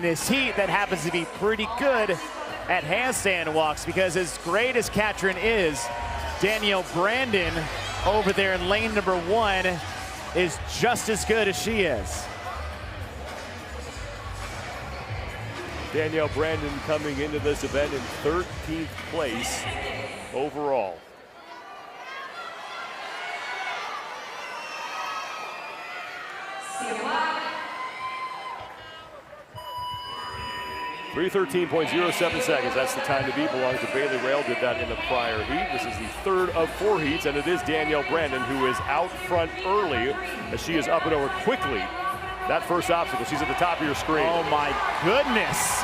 this heat that happens to be pretty good at handstand walks, because as great as Katrin is, Danielle Brandon over there in lane number 1 is just as good as she is. Danielle Brandon coming into this event in 13th place overall. .313.07 seconds. That's the time to beat. Belongs to Bailey Rail. Did that in the prior heat. This is the third of 4 heats, and it is Danielle Brandon who is out front early as she is up and over quickly. That first obstacle, she's at the top of your screen. Oh my goodness.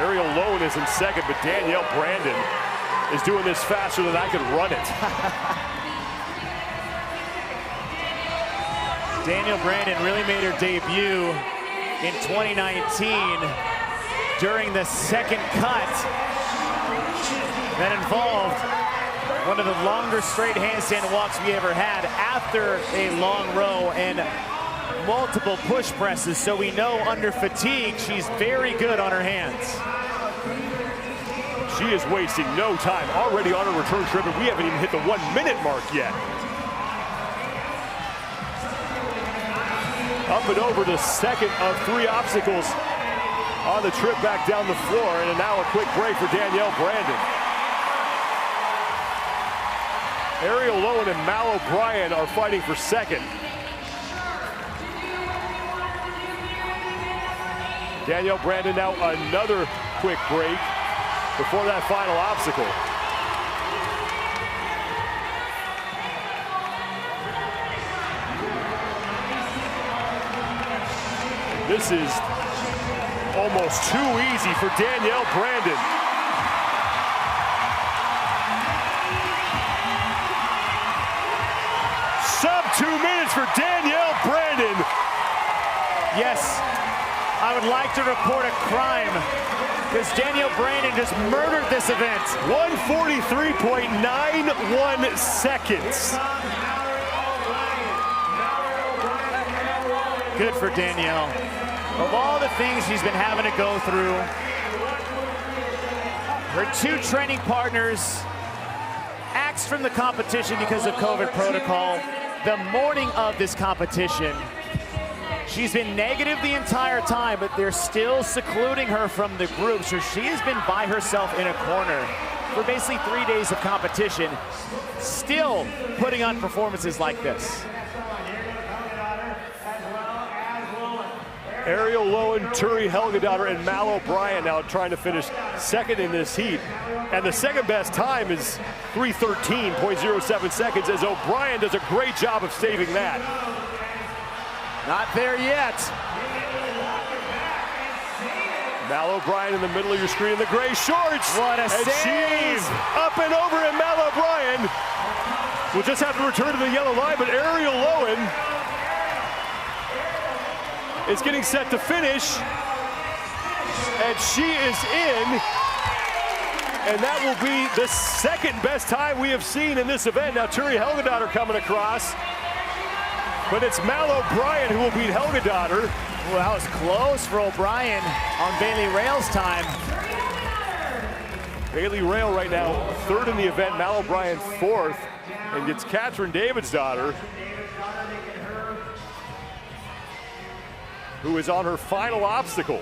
Ariel Lowen is in second, but Danielle Brandon is doing this faster than I could run it. Danielle Brandon really made her debut in 2019 during the second cut that involved one of the longer straight handstand walks we ever had after a long row and multiple push presses. So we know under fatigue, she's very good on her hands. She is wasting no time. Already on her return trip, and we haven't even hit the 1-minute mark yet. Up and over the second of 3 obstacles on the trip back down the floor, and now a quick break for Danielle Brandon. Ariel Lowen and Mal O'Brien are fighting for second. Danielle Brandon now another quick break before that final obstacle. This is almost too easy for Danielle Brandon. Sub 2 minutes for Danielle Brandon. Yes, I would like to report a crime, because Danielle Brandon just murdered this event. 143.91 seconds. Good for Danielle. Of all the things she's been having to go through, her 2 training partners axed from the competition because of COVID protocol. The morning of this competition, she's been negative the entire time, but they're still secluding her from the group. So she has been by herself in a corner for basically 3 days of competition, still putting on performances like this. Ariel Lowen, Turi Helgadottir, and Mal O'Brien now trying to finish second in this heat. And the second best time is 313.07 seconds, as O'Brien does a great job of saving that. Not there yet. Mal O'Brien in the middle of your screen in the gray shorts. What a and save! She's up and over, and Mal O'Brien will just have to return to the yellow line, but Ariel Lowen is getting set to finish, and she is in, and that will be the second best time we have seen in this event. Now Turi Helgadottir coming across, but it's Mal O'Brien who will beat Helgadottir. Well, that was close for O'Brien on Bailey Rail's time. Bailey Rail right now third in the event, Mal O'Brien fourth, and gets Katrin Davidsdottir, who is on her final obstacle.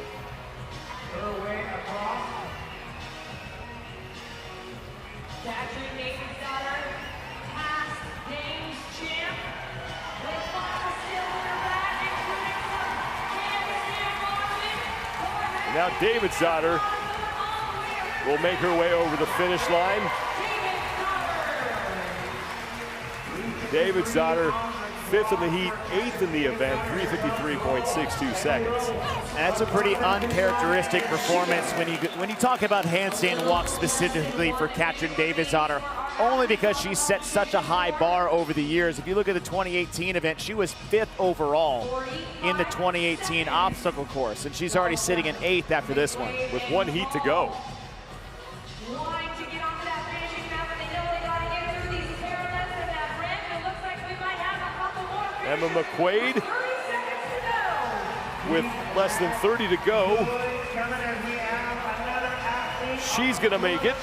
And now Davidsdottir will make her way over the finish line. Davidsdottir, 5th in the heat, 8th in the event, 353.62 seconds. And that's a pretty uncharacteristic performance when you talk about handstand walks specifically for Katrin Davidsdottir, only because she set such a high bar over the years. If you look at the 2018 event, she was 5th overall in the 2018 obstacle course, and she's already sitting in 8th after this one. With 1 heat to go. Emma McQuaid with less than 30 to go. She's gonna make it.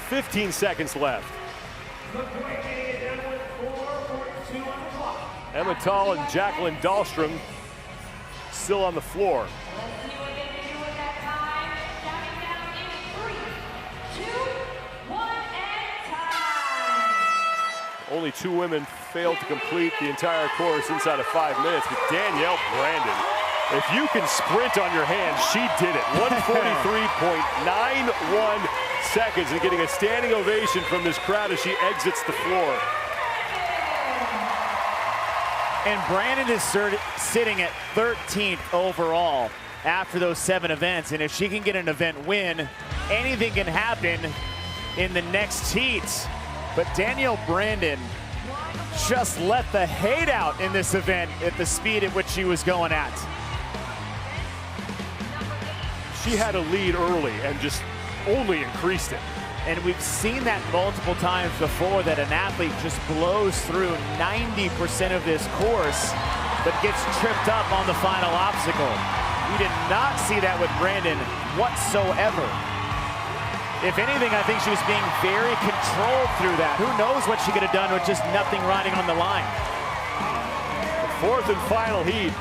15 seconds left. Emma Tall and Jacqueline Dahlstrom still on the floor. Only 2 women failed to complete the entire course inside of 5 minutes, but Danielle Brandon, if you can sprint on your hands, she did it. 143.91 seconds and getting a standing ovation from this crowd as she exits the floor. And Brandon is sitting at 13th overall after those 7 events. And if she can get an event win, anything can happen in the next heat. But Danielle Brandon just let the hate out in this event at the speed at which she was going at. She had a lead early and just only increased it. And we've seen that multiple times before, that an athlete just blows through 90% of this course, but gets tripped up on the final obstacle. We did not see that with Brandon whatsoever. If anything, I think she was being very controlled through that. Who knows what she could have done with just nothing riding on the line. The 4th and final heat.